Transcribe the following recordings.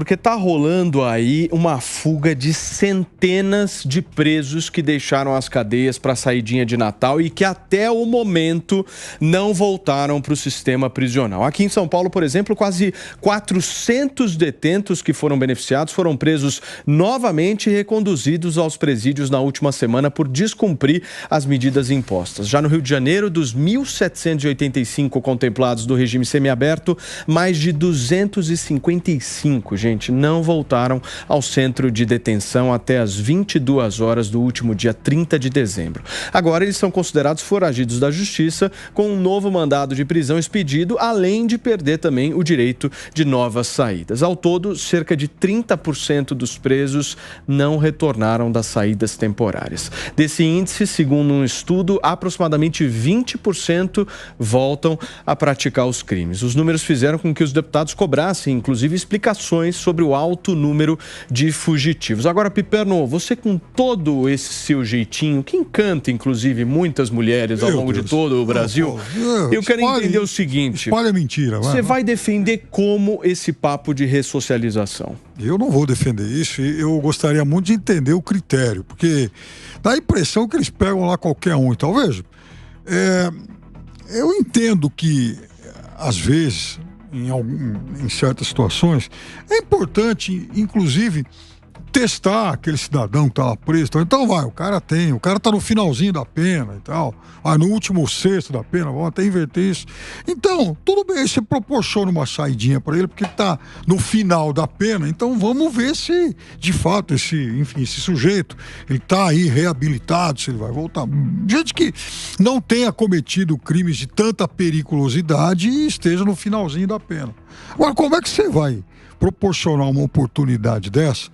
porque tá rolando aí uma fuga de centenas de presos que deixaram as cadeias para a saidinha de Natal e que até o momento não voltaram para o sistema prisional. Aqui em São Paulo, por exemplo, quase 400 detentos que foram beneficiados foram presos novamente e reconduzidos aos presídios na última semana por descumprir as medidas impostas. Já no Rio de Janeiro, dos 1.785 contemplados do regime semiaberto, mais de 255, gente, não voltaram ao centro de detenção até as 22 horas do último dia 30 de dezembro. Agora eles são considerados foragidos da justiça com um novo mandado de prisão expedido, além de perder também o direito de novas saídas. Ao todo, cerca de 30% dos presos não retornaram das saídas temporárias. Desse índice, segundo um estudo, aproximadamente 20% voltam a praticar os crimes. Os números fizeram com que os deputados cobrassem, inclusive, explicações sobre o alto número de fugitivos. Agora, Piperno, você com todo esse seu jeitinho, que encanta, inclusive, muitas mulheres ao longo de todo o Brasil, eu quero entender o seguinte... Espalha mentira. Você vai defender como esse papo de ressocialização? Eu não vou defender isso e eu gostaria muito de entender o critério, porque dá a impressão que eles pegam lá qualquer um. Então, veja, eu entendo que, às vezes, em certas situações, é importante, inclusive, testar aquele cidadão que está lá preso. Então o cara tá no finalzinho da pena e tal, no último sexto da pena, vamos até inverter isso. Então, tudo bem, você proporciona uma saidinha para ele, porque ele tá no final da pena, então vamos ver se, de fato, esse sujeito, ele tá aí reabilitado, se ele vai voltar. Gente que não tenha cometido crimes de tanta periculosidade e esteja no finalzinho da pena. Agora, como é que você vai proporcionar uma oportunidade dessa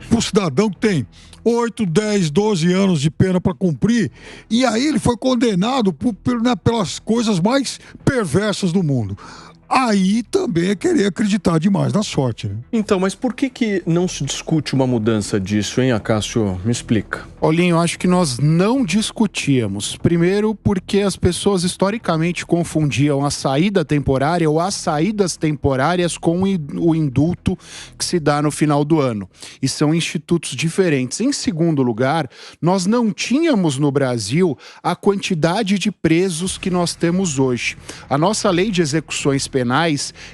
para o cidadão que tem 8, 10, 12 anos de pena para cumprir, e aí ele foi condenado pelas coisas mais perversas do mundo? Aí também é querer acreditar demais na sorte, né? Então, mas por que não se discute uma mudança disso, hein, Acácio? Me explica. Paulinho, eu acho que nós não discutíamos. Primeiro, porque as pessoas historicamente confundiam a saída temporária ou as saídas temporárias com o indulto que se dá no final do ano. E são institutos diferentes. Em segundo lugar, nós não tínhamos no Brasil a quantidade de presos que nós temos hoje. A nossa lei de execuções penais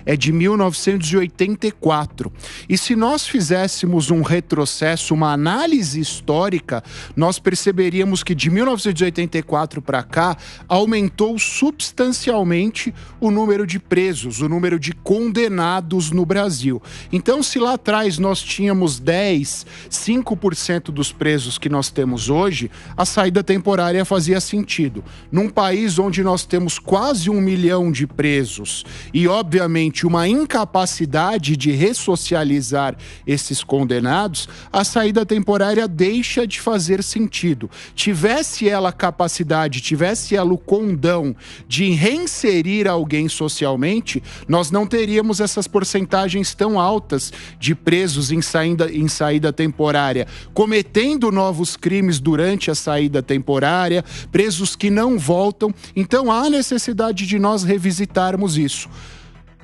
é de 1984. E se nós fizéssemos um retrocesso, uma análise histórica, nós perceberíamos que de 1984 para cá aumentou substancialmente o número de presos, o número de condenados no Brasil. Então, se lá atrás nós tínhamos 5% dos presos que nós temos hoje, a saída temporária fazia sentido. Num país onde nós temos quase 1 milhão de presos e, obviamente, uma incapacidade de ressocializar esses condenados, a saída temporária deixa de fazer sentido. Tivesse ela a capacidade, tivesse ela o condão de reinserir alguém socialmente, nós não teríamos essas porcentagens tão altas de presos em saída temporária, cometendo novos crimes durante a saída temporária, presos que não voltam. Então há necessidade de nós revisitarmos isso.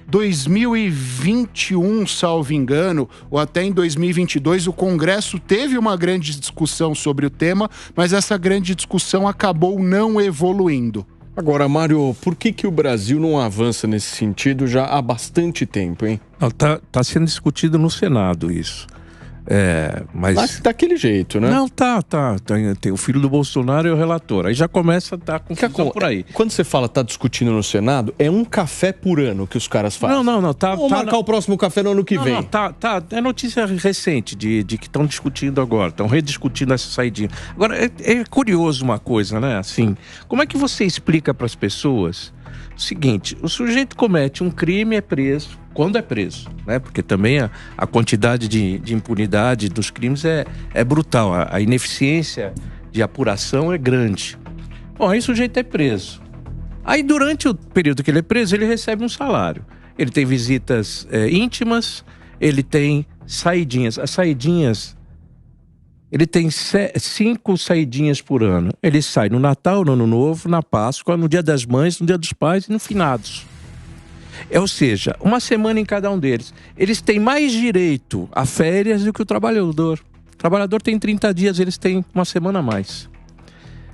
2021, salvo engano, ou até em 2022, o Congresso teve uma grande discussão sobre o tema, mas essa grande discussão acabou não evoluindo. Agora, Mário, por que o Brasil não avança nesse sentido já há bastante tempo, hein? Tá sendo discutido no Senado isso. Mas daquele jeito, né? Não, tem o filho do Bolsonaro e o relator. Aí já começa a dar confusão por aí. Quando você fala tá discutindo no Senado, é um café por ano que os caras fazem. Não. Vamos marcar o próximo café no ano que vem. É notícia recente de que estão discutindo agora, estão rediscutindo essa saidinha. Agora, é curioso uma coisa, né? Assim, como é que você explica para as pessoas o seguinte: o sujeito comete um crime, é preso, quando é preso, né? Porque também a quantidade de impunidade dos crimes é brutal, a ineficiência de apuração é grande. Bom, aí o sujeito é preso. Aí durante o período que ele é preso, ele recebe um salário. Ele tem visitas íntimas, ele tem saidinhas. As saidinhas, ele tem 5 saidinhas por ano. Ele sai no Natal, no Ano Novo, na Páscoa, no Dia das Mães, no Dia dos Pais e no Finados. Ou seja, uma semana em cada um deles. Eles têm mais direito a férias do que o trabalhador. O trabalhador tem 30 dias, eles têm uma semana a mais.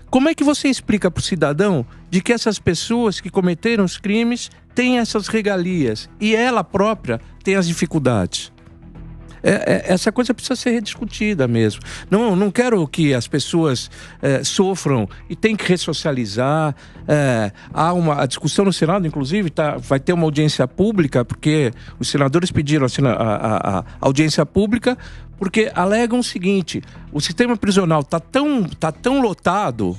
Como é que você explica para o cidadão de que essas pessoas que cometeram os crimes têm essas regalias e ela própria tem as dificuldades? Essa coisa precisa ser rediscutida mesmo. Não quero que as pessoas sofram e tem que ressocializar. Há a discussão no Senado, inclusive, vai ter uma audiência pública, porque os senadores pediram a audiência pública porque alegam o seguinte: o sistema prisional está tão lotado,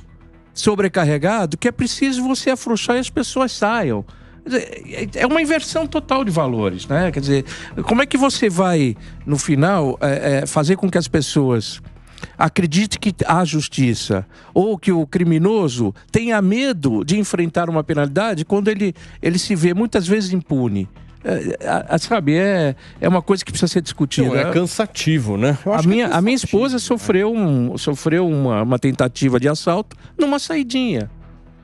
sobrecarregado, que é preciso você afrouxar e as pessoas saiam. É uma inversão total de valores, né? Quer dizer, como é que você vai, no final, fazer com que as pessoas acreditem que há justiça ou que o criminoso tenha medo de enfrentar uma penalidade quando ele se vê muitas vezes impune? Sabe, é uma coisa que precisa ser discutida. É cansativo, né? A minha esposa sofreu uma tentativa de assalto numa saidinha.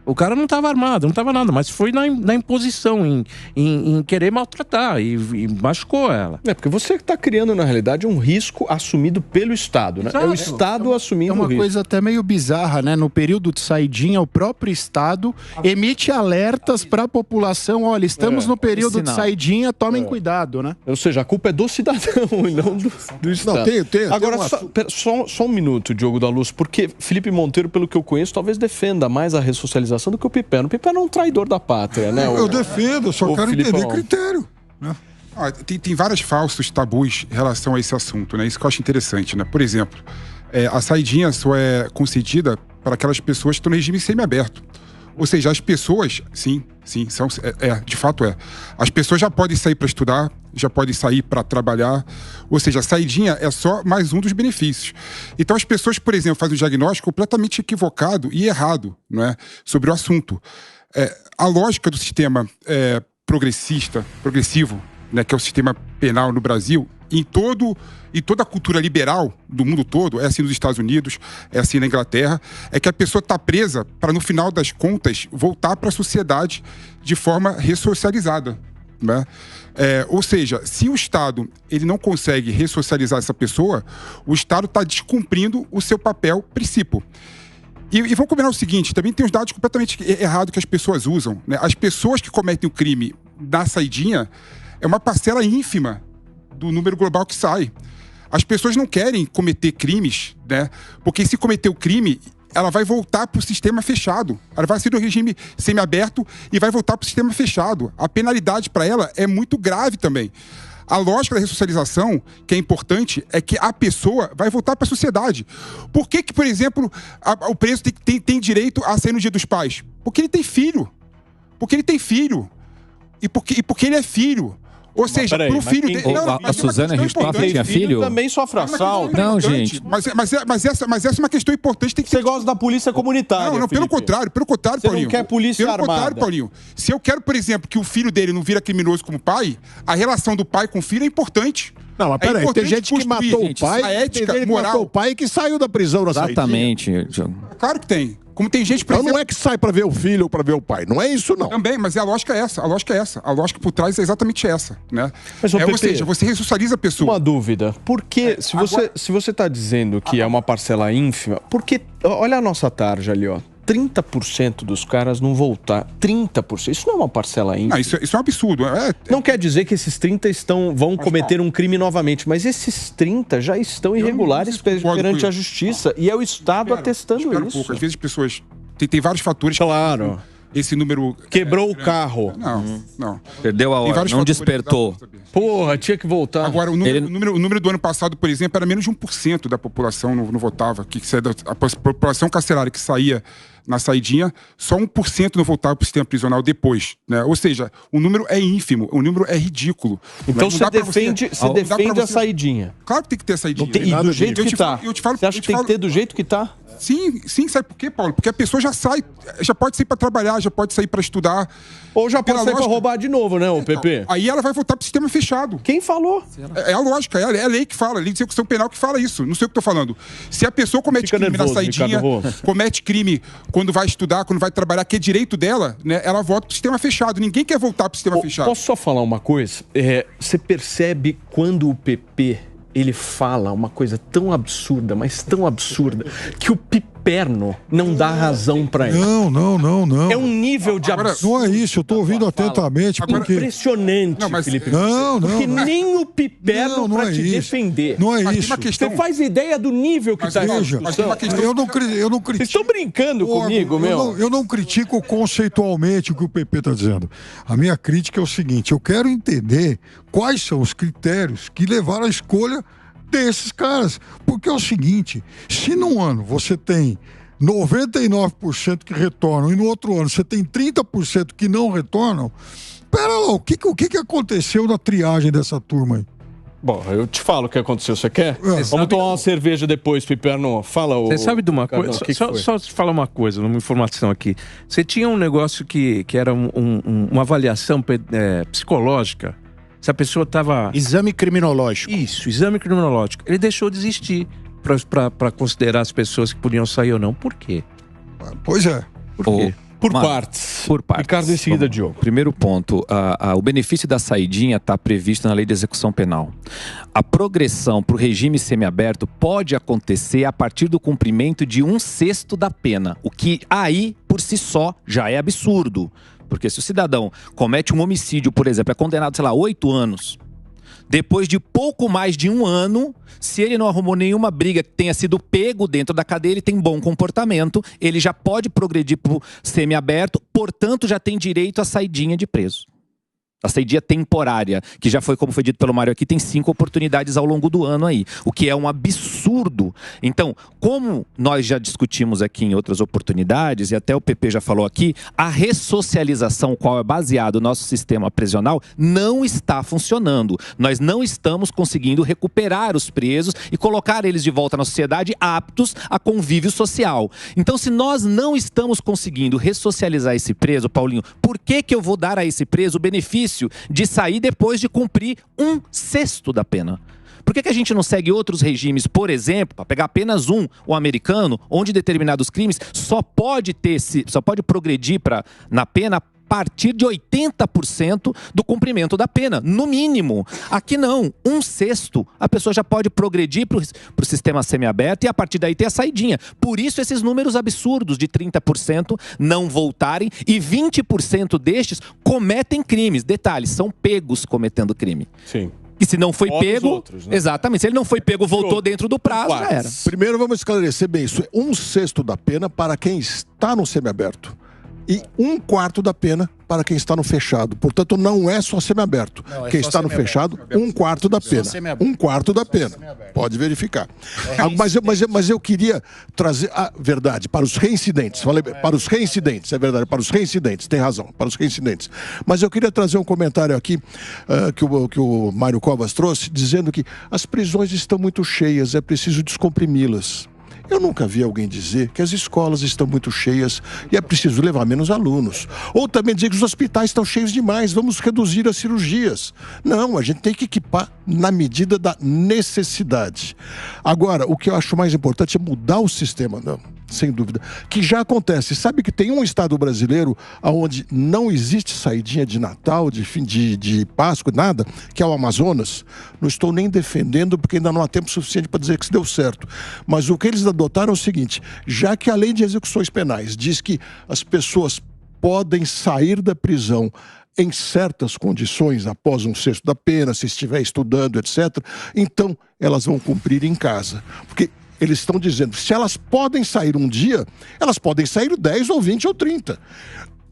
O cara não estava armado, não estava nada, mas foi na imposição, em querer maltratar e machucou ela. Porque você está criando, na realidade, um risco assumido pelo Estado, né? Exato. É o Estado assumindo o risco. É uma coisa até meio bizarra, né? No período de saidinha, o próprio Estado emite alertas para a população: olha, estamos no período de saidinha, tomem cuidado, né? Ou seja, a culpa é do cidadão e não do Estado. Não, Agora, só um minuto, Diogo da Luz, porque Felipe Monteiro, pelo que eu conheço, talvez defenda mais a ressocialização do que o Pipeno. O Pipeno é um traidor da pátria, né? Eu defendo, só quero Filipão. entender critério. Né? Tem vários falsos tabus em relação a esse assunto, né? Isso que eu acho interessante, né? Por exemplo, a saidinha só é concedida para aquelas pessoas que estão no regime semiaberto. Ou seja, as pessoas, sim, são, de fato é. As pessoas já podem sair para estudar, já podem sair para trabalhar. Ou seja, a saidinha é só mais um dos benefícios. Então as pessoas, por exemplo, fazem um diagnóstico completamente equivocado e errado, não é, sobre o assunto. A lógica do sistema progressivo, né, que é o sistema penal no Brasil, em toda a cultura liberal do mundo todo, é assim nos Estados Unidos, é assim na Inglaterra, é que a pessoa está presa para, no final das contas, voltar para a sociedade de forma ressocializada, né? Ou seja, se o Estado ele não consegue ressocializar essa pessoa, o Estado está descumprindo o seu papel princípio. E vamos combinar o seguinte, também tem os dados completamente errados que as pessoas usam, né? As pessoas que cometem o crime na saidinha é uma parcela ínfima do número global que sai. As pessoas não querem cometer crimes, né? Porque se cometer o crime, ela vai voltar para o sistema fechado. Ela vai sair do regime semiaberto e vai voltar para o sistema fechado. A penalidade para ela é muito grave também. A lógica da ressocialização, que é importante, é que a pessoa vai voltar para a sociedade. Por que, por exemplo, o preso tem direito a sair no Dia dos Pais? Porque ele tem filho. Porque ele tem filho. E porque ele é filho. Ou seja, pro filho dele... A Suzana Richthofen tinha filho? Também sofre assalto. Não, gente. Mas essa é uma questão importante. Tem que Você gosta da polícia comunitária, Não, pelo contrário, Você Paulinho. não quer polícia armada. Pelo contrário, Paulinho. Se eu quero, por exemplo, que o filho dele não vira criminoso como pai, a relação do pai com o filho é importante. Não, mas peraí, tem gente que matou o pai, a ética, tem gente que moral. matou o pai e que saiu da prisão na Exatamente. Claro que tem. Como tem gente, por Então exemplo... não é que sai pra ver o filho ou pra ver o pai. Não é isso, não. Também, mas a lógica é essa. A lógica por trás é exatamente essa, né? Mas, ou Pepe, seja, você ressocializa a pessoa. Uma dúvida. Por que, se você está dizendo que é uma parcela ínfima, porque, olha a nossa tarja ali, ó. 30% dos caras não voltar. 30%. Isso não é uma parcela ínfima. Não, isso é um absurdo. Não quer dizer que esses 30 vão cometer um crime novamente, mas esses 30 já estão irregulares perante a justiça. E é o Estado atestando espero isso. pouco. Às vezes as pessoas... Tem vários fatores... Claro. Esse número... Quebrou o carro. Não. Perdeu a hora, não despertou. Porra, tinha que voltar. Agora, o número do ano passado, por exemplo, era menos de 1% da população não votava. A população carcerária que saía na saidinha, só 1% não voltava para o sistema prisional depois, né? Ou seja, o número é ínfimo, o número é ridículo. Então você defende a saidinha. Claro que tem que ter a saidinha. E do jeito que está. Você acha que tem que ter do jeito que está? Sim, sabe por quê, Paulo? Porque a pessoa já pode sair para trabalhar, já pode sair para estudar. Ou já pode sair para roubar de novo, né, o PP? Aí ela vai voltar para o sistema fechado. Quem falou? É a lógica, é a lei que fala, a lei de execução penal que fala isso. Não sei o que eu tô falando. Se a pessoa comete crime na saidinha, comete crime quando vai estudar, quando vai trabalhar, que é direito dela, né? Ela volta pro sistema fechado. Ninguém quer voltar pro sistema fechado. Posso só falar uma coisa? Você percebe quando o PP ele fala uma coisa tão absurda, mas tão absurda, que o Piperno não dá razão para ele. Não. É um nível de absurdo. Não é isso, eu tô ouvindo atentamente. Porque... Impressionante, Felipe. Não. Porque nem o Piperno para te defender. Não é isso. Você faz ideia do nível que está essa discussão? Eu não critico. Vocês estão brincando comigo, meu? Eu não critico conceitualmente o que o PP está dizendo. A minha crítica é o seguinte, eu quero entender quais são os critérios que levaram à escolha desses caras. Porque é o seguinte, se num ano você tem 99% que retornam e no outro ano você tem 30% que não retornam, pera lá, o que aconteceu na triagem dessa turma aí? Bom, eu te falo o que aconteceu, você quer? Vamos tomar uma cerveja depois, Piperno. Fala o... Você sabe de uma coisa? Só te falar uma coisa, uma informação aqui. Você tinha um negócio que era uma avaliação psicológica. Se a pessoa estava... Exame criminológico. Isso, exame criminológico. Ele deixou de existir para considerar as pessoas que podiam sair ou não. Por quê? Pois é. Por quê? Por partes. Ricardo, em seguida, Diogo. Primeiro ponto, o benefício da saidinha está previsto na Lei de Execução Penal. A progressão para o regime semiaberto pode acontecer a partir do cumprimento de 1/6 da pena, o que aí, por si só, já é absurdo. Porque se o cidadão comete um homicídio, por exemplo, é condenado, sei lá, 8 anos... Depois de pouco mais de 1 ano, se ele não arrumou nenhuma briga que tenha sido pego dentro da cadeia, ele tem bom comportamento, ele já pode progredir para o semiaberto, portanto já tem direito à saidinha de preso. A saidinha temporária, que já foi, como foi dito pelo Mário aqui, tem 5 oportunidades ao longo do ano aí, o que é um absurdo. Então, como nós já discutimos aqui em outras oportunidades, e até o PP já falou aqui, a ressocialização, qual é baseado no nosso sistema prisional, não está funcionando. Nós não estamos conseguindo recuperar os presos e colocar eles de volta na sociedade aptos a convívio social. Então, se nós não estamos conseguindo ressocializar esse preso, Paulinho, por que eu vou dar a esse preso o benefício de sair depois de cumprir 1/6 da pena? Por que a gente não segue outros regimes, por exemplo, para pegar apenas o americano, onde determinados crimes só pode progredir na pena a partir de 80% do cumprimento da pena, no mínimo. Aqui não, 1/6, a pessoa já pode progredir para o sistema semiaberto e a partir daí ter a saidinha. Por isso esses números absurdos de 30% não voltarem e 20% destes cometem crimes. Detalhe, são pegos cometendo crime. Sim. E se não foi pego, outros, né? Exatamente, se ele não foi pego, voltou dentro do prazo, já era. Primeiro vamos esclarecer bem isso. 1/6 da pena para quem está no semiaberto e 1/4 da pena para quem está no fechado. Portanto, não é só semiaberto. Quem está no fechado, 1/4 da pena. 1/4 da pena. Pode verificar. Mas eu queria trazer a verdade para os reincidentes. Falei para os reincidentes, é verdade, para os reincidentes, tem razão, para os reincidentes. Mas eu queria trazer um comentário aqui que o Mário Covas trouxe, dizendo que as prisões estão muito cheias, é preciso descomprimi-las. Eu nunca vi alguém dizer que as escolas estão muito cheias e é preciso levar menos alunos. Ou também dizer que os hospitais estão cheios demais, vamos reduzir as cirurgias. Não, a gente tem que equipar na medida da necessidade. Agora, o que eu acho mais importante é mudar o sistema, não, sem dúvida, que já acontece. Sabe que tem um estado brasileiro onde não existe saidinha de Natal, de fim de Páscoa, nada, que é o Amazonas. Não estou nem defendendo, porque ainda não há tempo suficiente para dizer que isso deu certo. Mas o que eles adotaram é o seguinte, já que a lei de execuções penais diz que as pessoas podem sair da prisão em certas condições, após 1/6 da pena, se estiver estudando, etc., então elas vão cumprir em casa. Porque eles estão dizendo, se elas podem sair um dia, elas podem sair 10 ou 20 ou 30.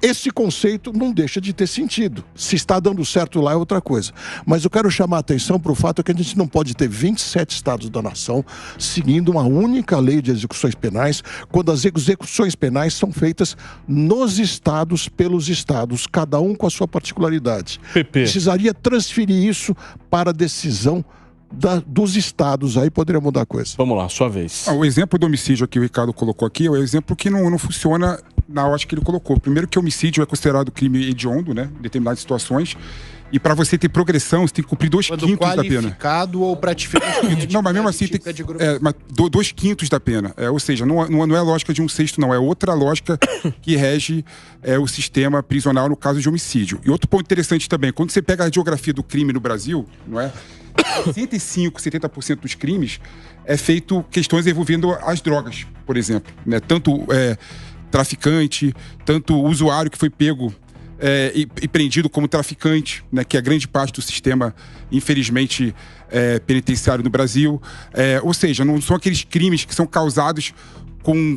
Esse conceito não deixa de ter sentido. Se está dando certo lá é outra coisa. Mas eu quero chamar a atenção para o fato que a gente não pode ter 27 estados da nação seguindo uma única lei de execuções penais, quando as execuções penais são feitas nos estados, pelos estados, cada um com a sua particularidade. Precisaria transferir isso para a decisão dos estados, aí poderia mudar a coisa. Vamos lá, sua vez. O exemplo do homicídio que o Ricardo colocou aqui é o exemplo que não funciona na ótica que ele colocou. Primeiro que o homicídio é considerado crime hediondo, né, em determinadas situações, E para você ter progressão, você tem que cumprir 2/5 da pena. Qualificado ou pratificado. Não, mas mesmo assim, tem que, 2/5 da pena. Ou seja, não é a lógica de 1/6, não. É outra lógica que rege o sistema prisional no caso de homicídio. E outro ponto interessante também, quando você pega a radiografia do crime no Brasil, não é? 65%, 70% dos crimes é feito questões envolvendo as drogas, por exemplo. Né? Tanto traficante, tanto usuário que foi pego e prendido como traficante, né, que é grande parte do sistema, infelizmente, penitenciário no Brasil. Ou seja, não são aqueles crimes que são causados com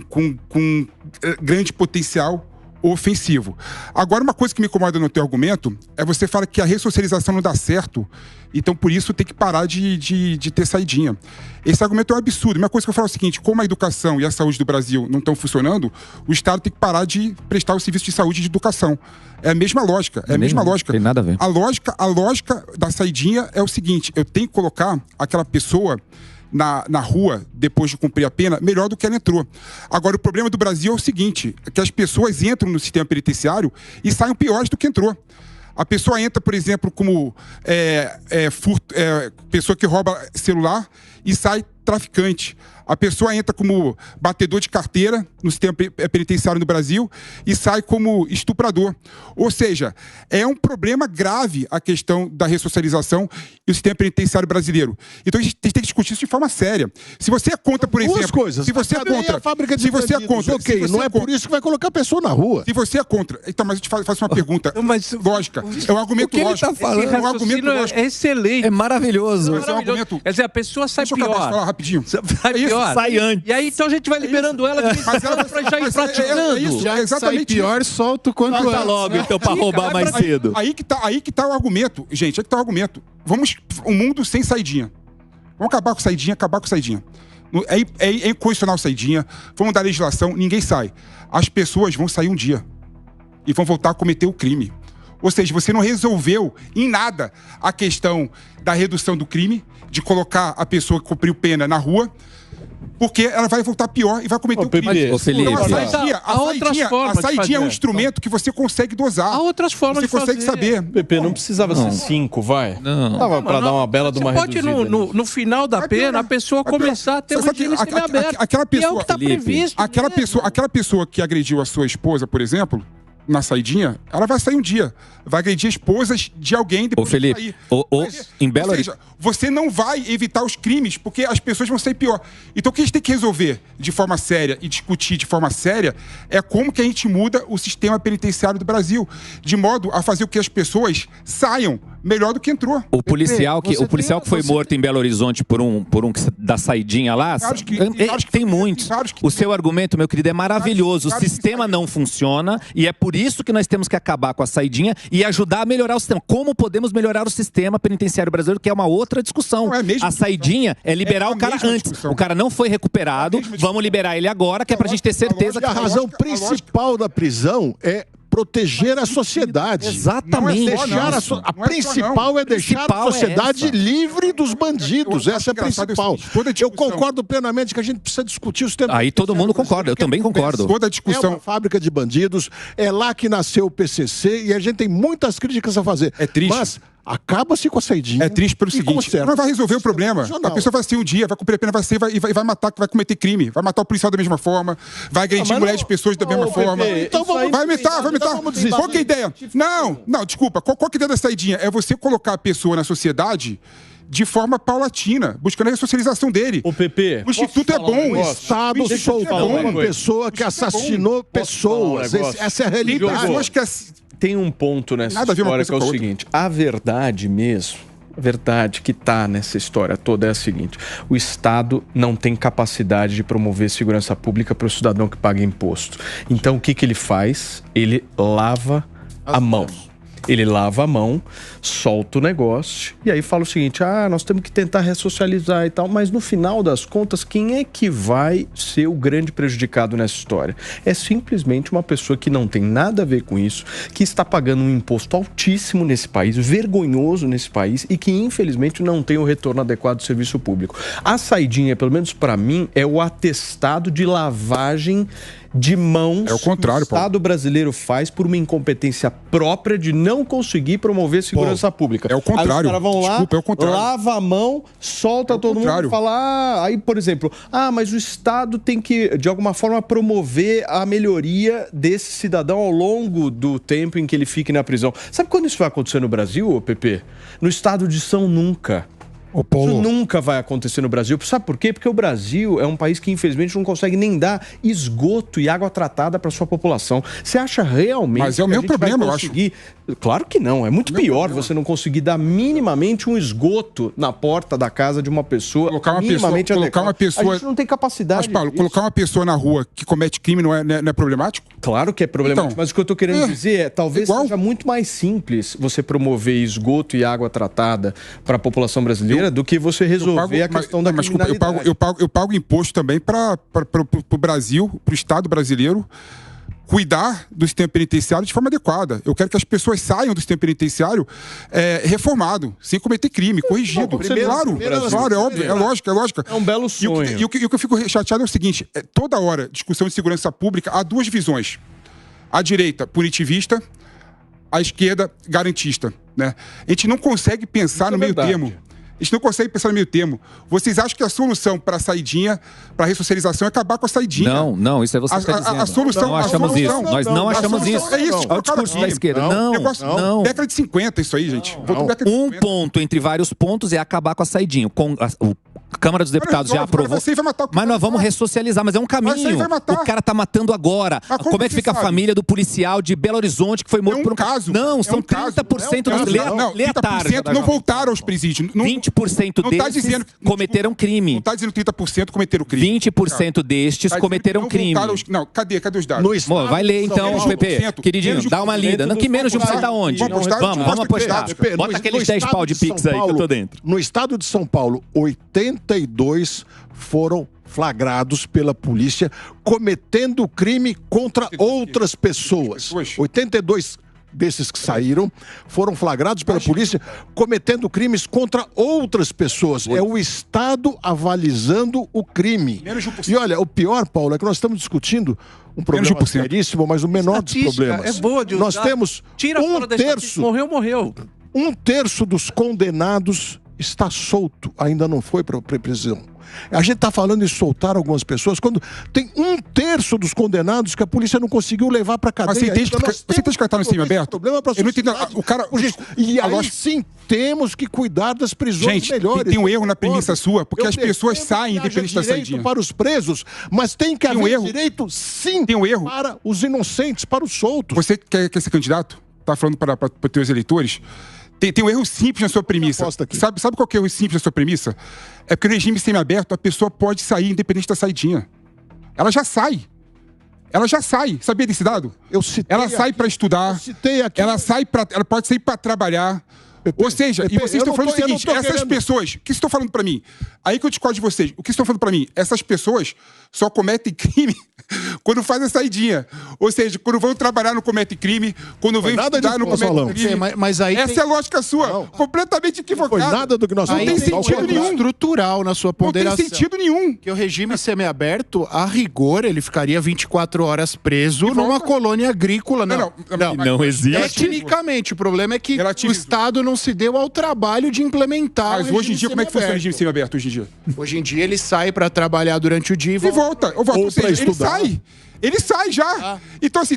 grande potencial ofensivo. Agora, uma coisa que me incomoda no teu argumento é você fala que a ressocialização não dá certo, então por isso tem que parar de ter saidinha. Esse argumento é um absurdo. Uma coisa que eu falo é o seguinte: como a educação e a saúde do Brasil não estão funcionando, o Estado tem que parar de prestar o serviço de saúde e de educação. É a mesma lógica. É a mesma lógica. Tem nada a ver. A lógica da saidinha é o seguinte: eu tenho que colocar aquela pessoa na rua, depois de cumprir a pena, melhor do que ela entrou. Agora, o problema do Brasil é o seguinte: é que as pessoas entram no sistema penitenciário e saem piores do que entrou. A pessoa entra, por exemplo, como pessoa que rouba celular e sai traficante. A pessoa entra como batedor de carteira no sistema penitenciário no Brasil e sai como estuprador. Ou seja, é um problema grave a questão da ressocialização e o sistema penitenciário brasileiro. Então a gente tem que discutir isso de forma séria. Se você é contra, por exemplo... Duas coisas. Se você é contra... A fábrica de se você é contra... Ok, não é por isso que vai colocar a pessoa na rua. Se você é contra... Então, mas eu te faço uma pergunta lógica. É um argumento lógico. Ele tá falando, é um argumento lógico. É excelente. É maravilhoso. Mas é um argumento... Quer dizer, a pessoa sai Deixa eu acabar de pior. falar rapidinho. Sai pior. Sai antes. E aí, então a gente vai liberando ela Mas ela pra já ir praticando. É exatamente pior, solta o quanto Tá logo, então, pra roubar mais cedo. Aí que tá o argumento, gente. Aí que tá o argumento. Um mundo sem saidinha. Vamos acabar com saidinha, É inconstitucional saidinha. Vamos dar legislação, ninguém sai. As pessoas vão sair um dia e vão voltar a cometer o crime. Ou seja, você não resolveu em nada a questão da redução do crime, de colocar a pessoa que cumpriu pena na rua, porque ela vai voltar pior e vai cometer o crime. Ô, Felipe, então, a saidinha é um instrumento que você consegue dosar. Há outras formas de fazer. Você consegue saber. Pepe, não precisava ser 5, vai? Não. Dava pra dar uma bela de uma reduzida. Você pode, no final da pena, a pessoa começar a ter um regime semiaberto. Aquela pessoa, é o que tá previsto. Aquela pessoa que agrediu a sua esposa, por exemplo, na saidinha, ela vai sair um dia. Vai agredir esposas de alguém depois de sair. Em Belo Horizonte. Ou seja, você não vai evitar os crimes, porque as pessoas vão sair pior. Então o que a gente tem que resolver de forma séria e discutir de forma séria é como que a gente muda o sistema penitenciário do Brasil, de modo a fazer com que as pessoas saiam melhor do que entrou. O policial que foi morto em Belo Horizonte por um da saidinha lá, tem muitos. O seu argumento, meu querido, é maravilhoso. O sistema não funciona e é por isso que nós temos que acabar com a saidinha e ajudar a melhorar o sistema. Como podemos melhorar o sistema penitenciário brasileiro, que é uma outra discussão. A saidinha é liberar o cara antes. O cara não foi recuperado, vamos liberar ele agora, que é pra gente ter certeza que a razão principal da prisão é proteger a sociedade. Exatamente. A principal é deixar a sociedade livre dos bandidos. Essa é a principal. Eu concordo plenamente que a gente precisa discutir os temas. Aí todo mundo concorda, eu também concordo. Toda a discussão. É uma fábrica de bandidos, é lá que nasceu o PCC e a gente tem muitas críticas a fazer. É triste. Mas acaba-se com a saidinha. É triste pelo seguinte: não vai resolver o problema. A pessoa vai sair um dia, vai cumprir a pena, vai sair e vai matar, vai cometer crime. Vai matar o policial da mesma forma, vai agredir mulheres de pessoas da mesma forma. Então vai matar. Qual que é a ideia? Não, desculpa. Qual que é a ideia da saidinha? É você colocar a pessoa na sociedade de forma paulatina, buscando a ressocialização dele. O PP, o Instituto é bom. O Estado soltou uma pessoa que assassinou pessoas. Essa é a realidade. Eu acho que tem um ponto nessa história que é o seguinte: a verdade mesmo, a verdade que está nessa história toda é a seguinte: o Estado não tem capacidade de promover segurança pública para o cidadão que paga imposto. Então o que ele faz? Ele lava a mão. Ele lava a mão, solta o negócio e aí fala o seguinte: nós temos que tentar ressocializar e tal, mas no final das contas, quem é que vai ser o grande prejudicado nessa história? É simplesmente uma pessoa que não tem nada a ver com isso, que está pagando um imposto altíssimo nesse país, vergonhoso nesse país e que infelizmente não tem o retorno adequado do serviço público. A saidinha, pelo menos para mim, é o atestado de lavagem de mãos É o contrário, que o Estado brasileiro faz por uma incompetência própria de não conseguir promover segurança pública. É o contrário. Aí os caras vão lá, Desculpa, é o contrário. lava a mão, solta todo mundo e fala... Aí, por exemplo, mas o Estado tem que, de alguma forma, promover a melhoria desse cidadão ao longo do tempo em que ele fique na prisão. Sabe quando isso vai acontecer no Brasil, Pepe? No estado de São Nunca. Isso nunca vai acontecer no Brasil. Sabe por quê? Porque o Brasil é um país que, infelizmente, não consegue nem dar esgoto e água tratada para sua população. Você acha realmente... Mas é o mesmo problema, eu acho. Claro que não. É muito pior você não conseguir dar minimamente um esgoto na porta da casa de uma pessoa. Colocar uma pessoa... A gente não tem capacidade. Mas, Paulo, colocar uma pessoa na rua que comete crime não é problemático? Claro que é problemático. Então, mas o que eu estou querendo dizer é talvez seja muito mais simples você promover esgoto e água tratada para a população brasileira do que você resolver a questão da criminalidade. Eu pago imposto também para o Brasil, para o Estado brasileiro, cuidar do sistema penitenciário de forma adequada. Eu quero que as pessoas saiam do sistema penitenciário reformado, sem cometer crime, corrigido. Claro, é óbvio, é lógico. É um belo sonho. E o que eu fico chateado é o seguinte, toda hora, discussão de segurança pública, há duas visões. A direita, punitivista, a esquerda, garantista. Né? A gente não consegue pensar no meio termo. A gente não consegue pensar no meio termo. Vocês acham que a solução para a saidinha, para a ressocialização, é acabar com a saidinha? Não, isso é você que está dizendo. A solução... Não achamos isso. Nós não achamos isso. É isso. É o discurso da esquerda. Não. Década de 50 isso aí, gente. Um ponto entre vários pontos é acabar com a saidinha. A Câmara dos Deputados já aprovou. Mas nós vamos ressocializar, mas é um caminho. O cara tá matando agora. Como é que fica a família do policial de Belo Horizonte que foi morto por um caso? Não, são 30% dos letardos. 30% não voltaram aos presídios. 20% destes cometeram crime. Não está dizendo 30% cometeram crime. 20% destes cometeram crime. Não, cadê os dados? Vai ler então, Pepe. Queridinho, dá uma lida. Não, que menos de 1% tá onde? Vamos apostar. Bota aqueles 10 pau de Pix aí que eu tô dentro. No estado de São Paulo, 82 foram flagrados pela polícia cometendo crime contra outras pessoas. 82 desses que saíram foram flagrados pela polícia cometendo crimes contra outras pessoas. É o Estado avalizando o crime. E olha, o pior, Paulo, é que nós estamos discutindo um problema seríssimo, mas o menor dos problemas. É boa de usar. Nós temos terço. Morreu. 1/3 dos condenados está solto, ainda não foi para prisão. A gente está falando em soltar algumas pessoas quando tem 1/3 dos condenados que a polícia não conseguiu levar para cadeia. Mas você entende que está no sistema aberto? Problema para a sociedade. O cara, e aí sim temos que cuidar das prisões melhores. Tem um erro na premissa sua, porque as pessoas saem independente da saidinha. Para os presos, mas tem que haver direito sim para os inocentes, para os soltos. Você quer ser candidato? Está falando para os teus eleitores? Tem um erro simples na sua premissa. Sabe qual que é o erro simples na sua premissa? É porque no regime semiaberto a pessoa pode sair independente da saidinha. Ela já sai. Sabia desse dado? Ela sai para estudar. Ela pode sair para trabalhar. Ou seja, e vocês estão falando o seguinte, essas pessoas, o que estão falando para mim? Aí que eu discordo de vocês, o que estão falando para mim? Essas pessoas só cometem crime quando fazem a saidinha. Ou seja, quando vão trabalhar não cometem crime, quando vão estudar não cometem crime. Mas aí essa é a lógica sua, completamente equivocada. Não foi nada do que nós falamos. Não tem sentido nenhum. Estrutural na sua ponderação. Não tem sentido nenhum. Que o regime semiaberto, a rigor, ele ficaria 24 horas preso numa colônia agrícola. Não existe. Tecnicamente, o problema é que o Estado não se deu ao trabalho de implementar. Mas hoje em dia, como é que funciona o regime semiaberto hoje em dia? Hoje em dia, ele sai para trabalhar durante o dia e volta. Ou seja, ele sai. Ele sai já. Então, assim,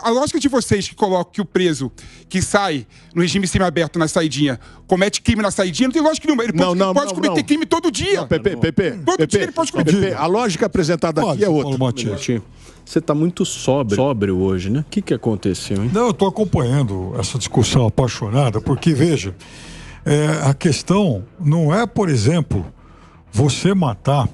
a lógica de vocês que colocam que o preso que sai no regime semiaberto na saidinha comete crime na saidinha, não tem lógica nenhuma. Ele pode cometer crime todo dia. Todo dia ele pode cometer. A lógica apresentada aqui é outra. Você está muito sóbrio hoje, né? O que aconteceu, hein? Não, eu estou acompanhando essa discussão apaixonada, porque, veja, a questão não é, por exemplo, você matar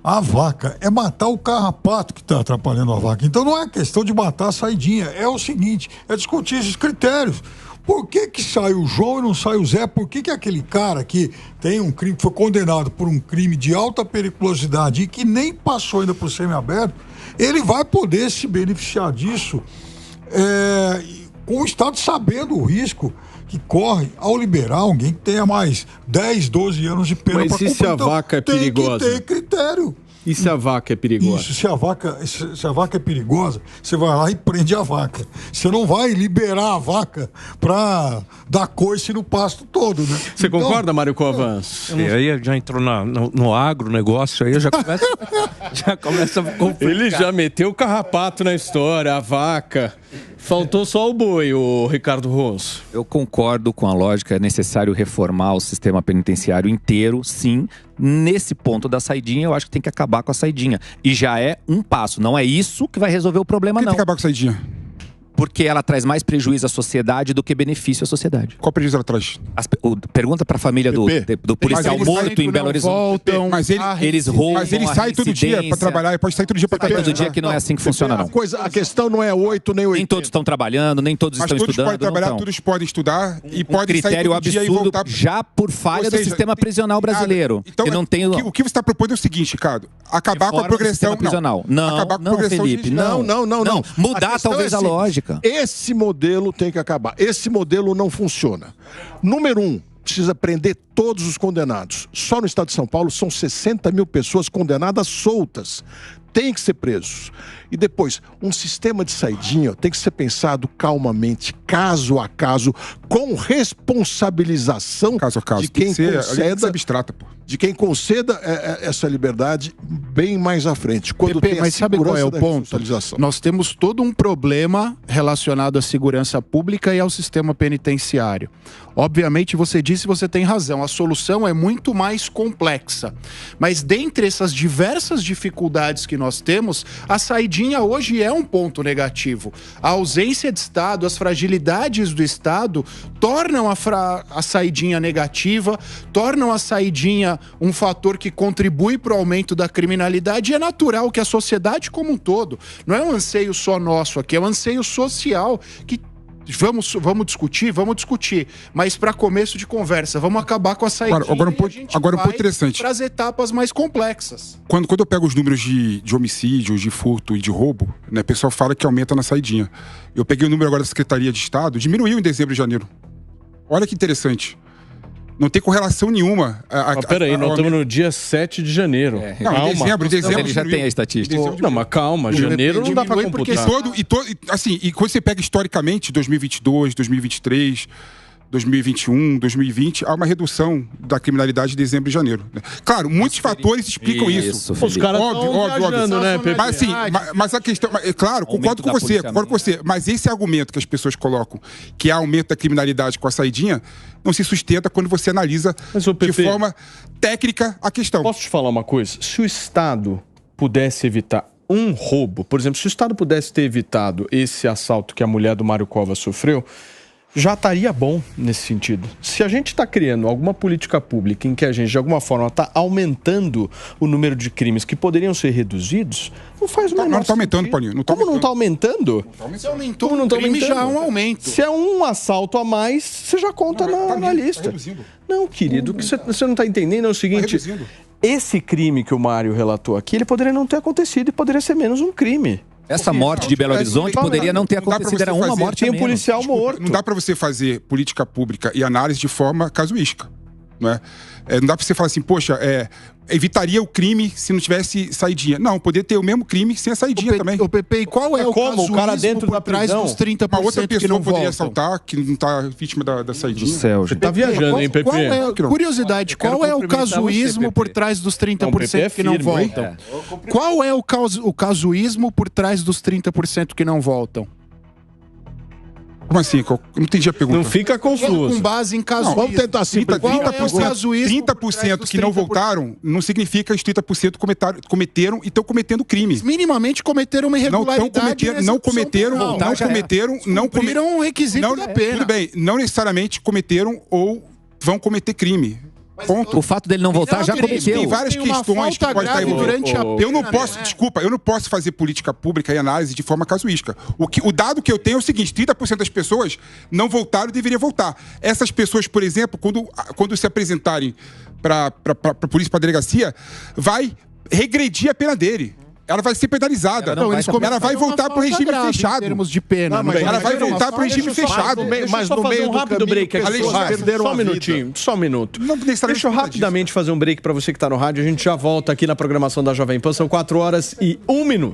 a vaca, é matar o carrapato que está atrapalhando a vaca. Então não é questão de matar a saidinha, é o seguinte, é discutir esses critérios. Por que sai o João e não sai o Zé? Por que aquele cara que tem um crime, foi condenado por um crime de alta periculosidade e que nem passou ainda por semiaberto, ele vai poder se beneficiar disso com o Estado sabendo o risco que corre ao liberar alguém que tenha mais 10, 12 anos de pena para cumprir. Mas e se a vaca é perigosa? Tem que ter critério. E se a vaca é perigosa? Isso, se a vaca é perigosa, você vai lá e prende a vaca. Você não vai liberar a vaca para dar coice no pasto todo, né? Você concorda, Mário Covas? Aí já entrou no agronegócio, aí já começa a complicar. Ele já meteu o carrapato na história, a vaca. Faltou só o boi, o Ricardo Rosso. Eu concordo com a lógica, é necessário reformar o sistema penitenciário inteiro, sim. Nesse ponto da saidinha, eu acho que tem que acabar com a saidinha. E já é um passo, não é isso que vai resolver o problema, Por que não. tem que acabar com a saidinha? Porque ela traz mais prejuízo à sociedade do que benefício à sociedade. Qual prejuízo ela traz? Pergunta pra família do policial Mas eles morto em Belo Horizonte. Voltam, Eles roubam. Mas ele sai todo dia pra trabalhar, ele pode sair todo dia pra trabalhar. Todo dia que não é assim que funciona, não. A questão não é 8 nem 80. Nem todos estão trabalhando, nem todos Mas estão todos estudando. podem trabalhar, não todos podem estudar e um podem sair critério todo dia e absurdo voltar. já por falha Ou do seja, sistema tem prisional nada. brasileiro. Então, que não tem o que você está propondo é o seguinte, Ricardo: acabar com a reforma do progressão. sistema prisional. Não, acabar com a não, progressão Felipe, de... não. Mudar A questão talvez é a simples. lógica. Esse modelo tem que acabar. Esse modelo não funciona. Número 1, precisa prender todos os condenados. Só no estado de São Paulo são 60 mil pessoas condenadas soltas. Tem que ser presos. E depois, um sistema de saidinha tem que ser pensado calmamente, caso a caso, com responsabilização Caso a caso. de Tem quem que ser, tem que ser conceda, abstrata, pô. de quem conceda essa liberdade bem mais à frente. Quando Pepe, tem a mas sabe qual é segurança o da ponto? responsabilização. Nós temos todo um problema relacionado à segurança pública e ao sistema penitenciário. Obviamente, você disse, você tem razão, a solução é muito mais complexa. Mas dentre essas diversas dificuldades que nós temos, a saidinha hoje é um ponto negativo. A ausência de Estado, as fragilidades do Estado tornam a saidinha negativa, tornam a saidinha um fator que contribui para o aumento da criminalidade, e é natural que a sociedade como um todo, não é um anseio só nosso aqui, é um anseio social que vamos discutir, mas para começo de conversa, vamos acabar com a saída. Agora um ponto interessante. Para as etapas mais complexas. Quando eu pego os números de homicídios, de furto e de roubo, né, o pessoal fala que aumenta na saidinha. Eu peguei o número agora da Secretaria de Estado, diminuiu em dezembro e janeiro. Olha que interessante. Não tem correlação nenhuma. Peraí, nós estamos no dia 7 de janeiro. Não, em dezembro Ele já tem a estatística. Não, mas calma, janeiro não dá pra computar. E quando você pega historicamente 2022, 2023, 2021, 2020, há uma redução da criminalidade de dezembro e janeiro. Claro, muitos fatores explicam isso. Os caras estão viajando, né, Pepe? Mas assim, mas a questão... Claro, concordo com você. Mas esse argumento que as pessoas colocam, que há aumento da criminalidade com a saidinha, não se sustenta quando você analisa de forma técnica a questão. Posso te falar uma coisa? Se o Estado pudesse evitar um roubo, por exemplo, se o Estado pudesse ter evitado esse assalto que a mulher do Mário Covas sofreu, já estaria bom nesse sentido. Se a gente está criando alguma política pública em que a gente, de alguma forma, está aumentando o número de crimes que poderiam ser reduzidos, não faz o menor sentido. Não está aumentando, Paulinho. Como não está aumentando? Se aumentou Como não tá crime, aumentando? já é um aumento. Se é um assalto a mais, você já conta na lista. Não, querido, o que você não está entendendo é o seguinte... Esse crime que o Mário relatou aqui, ele poderia não ter acontecido e poderia ser menos um crime. Essa morte de Belo Horizonte poderia não ter acontecido, era uma morte a menos. Tem um policial morto. Não dá para você fazer política pública e análise de forma casuística, não é? Não dá para você falar assim, poxa, evitaria o crime se não tivesse saidinha. Não, poderia ter o mesmo crime sem a saidinha também. O Pepe, e qual é o como? O cara dentro por da trás prisão? dos 30% Uma outra que pessoa não poderia voltam? assaltar, que não está vítima da saidinha. Do céu, Você tá viajando, hein, Pepe? Curiosidade, qual é o casuísmo por trás dos 30% que não voltam? Qual é o casuísmo por trás dos 30% que não voltam? Como assim? Eu não entendi a pergunta. Não fica confuso. Com base em casuísmo. Vamos tentar simplificar. 30% que não voltaram não significa que os 30% cometeram e estão cometendo crime. Minimamente cometeram uma irregularidade. Não cumpriram um requisito da pena. Tudo bem, não necessariamente cometeram ou vão cometer crime. Ponto. O fato dele não voltar já cometeu. Tem várias questões que podem estar durante a Eu não posso, eu não posso fazer política pública e análise de forma casuística. O dado que eu tenho é o seguinte: 30% das pessoas não voltaram e deveriam voltar. Essas pessoas, por exemplo, quando se apresentarem para a polícia, para a delegacia, vai regredir a pena dele. ela vai ser penalizada. Ela vai voltar para o regime fechado. Em termos de pena. Ela vai voltar para o regime fechado. Mas no meio do rápido break aqui, só um minutinho, só um minuto. Deixa eu rapidamente fazer um break para você que está no rádio. A gente já volta aqui na programação da Jovem Pan. São 4h01.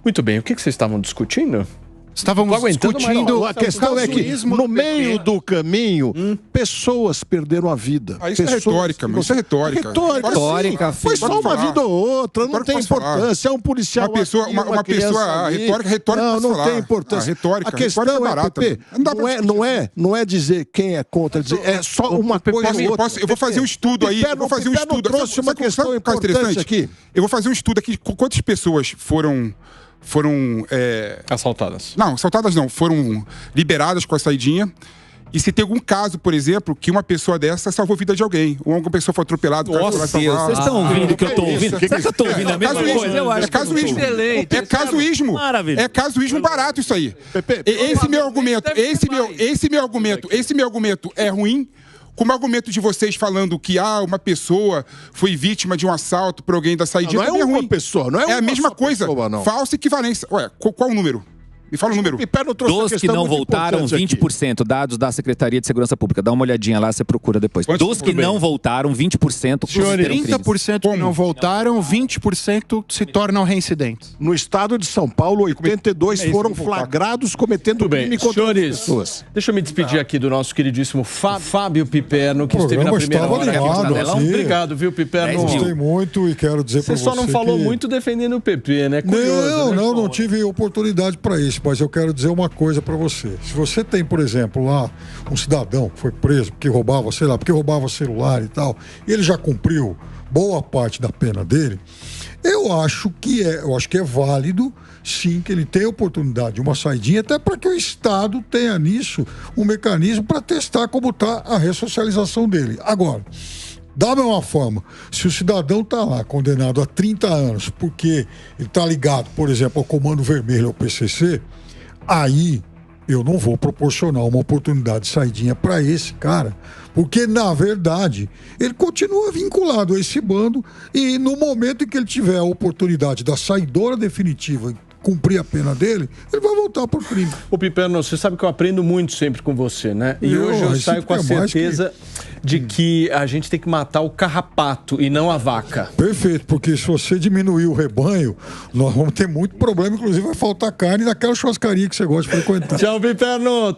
Muito bem, o que vocês estavam discutindo? Estávamos discutindo... A questão é que, no meio do caminho, pessoas perderam a vida. Isso é retórica, mano. Isso é retórica. Retórica, foi só uma vida ou outra, não tem importância. É um policial. Uma pessoa. Retórica. Não tem importância. Retórica. A questão é barata. Não é dizer quem é contra, é só uma coisa ou outra. Eu vou fazer um estudo aí. Eu vou fazer um estudo. Trouxe uma questão importante aqui. Eu vou fazer um estudo aqui. Quantas pessoas foram assaltadas? Não, assaltadas não. Foram liberadas com a saidinha. E se tem algum caso, por exemplo, que uma pessoa dessa salvou a vida de alguém, ou alguma pessoa foi atropelada, nossa, vocês estão ouvindo o que eu estou ouvindo? Será que eu estou ouvindo a mesma coisa? Eu acho é casuísmo. É casuísmo. Maravilha. É casuísmo barato isso aí. Esse meu argumento é ruim. Como argumento de vocês falando que uma pessoa foi vítima de um assalto por alguém da saidinha, não é uma pessoa, não é a mesma coisa. Pessoa, falsa equivalência. Ué, qual o número? Me fala o número. Dos que não voltaram, 20%. Dados da Secretaria de Segurança Pública. Dá uma olhadinha lá, você procura depois. Dos que não voltaram, 20%. Senhores, 30% que não voltaram, 20% se tornam reincidentes. No estado de São Paulo, 82 foram flagrados cometendo crime contra as pessoas. Deixa eu me despedir aqui do nosso queridíssimo Fábio Piperno, que esteve na primeira hora. Obrigado, viu, Piperno? Gostei muito e quero dizer para você. Você só não falou muito defendendo o PP, né? Curioso, não tive oportunidade para isso. Mas eu quero dizer uma coisa para você. Se você tem, por exemplo, lá um cidadão que foi preso porque roubava, porque roubava celular e tal, e ele já cumpriu boa parte da pena dele, eu acho que é válido, sim, que ele tenha a oportunidade de uma saidinha, até para que o Estado tenha nisso um mecanismo para testar como está a ressocialização dele. Agora, da mesma forma, se o cidadão está lá condenado a 30 anos porque ele está ligado, por exemplo, ao Comando Vermelho, ao PCC, aí eu não vou proporcionar uma oportunidade de saidinha para esse cara, porque, na verdade, ele continua vinculado a esse bando e no momento em que ele tiver a oportunidade da saidora definitiva cumprir a pena dele, ele vai voltar pro crime. Ô Piperno, você sabe que eu aprendo muito sempre com você, né? E hoje eu saio com a certeza de que a gente tem que matar o carrapato e não a vaca. Perfeito, porque se você diminuir o rebanho, nós vamos ter muito problema, inclusive vai faltar carne naquela churrascaria que você gosta de frequentar. Tchau, Piperno!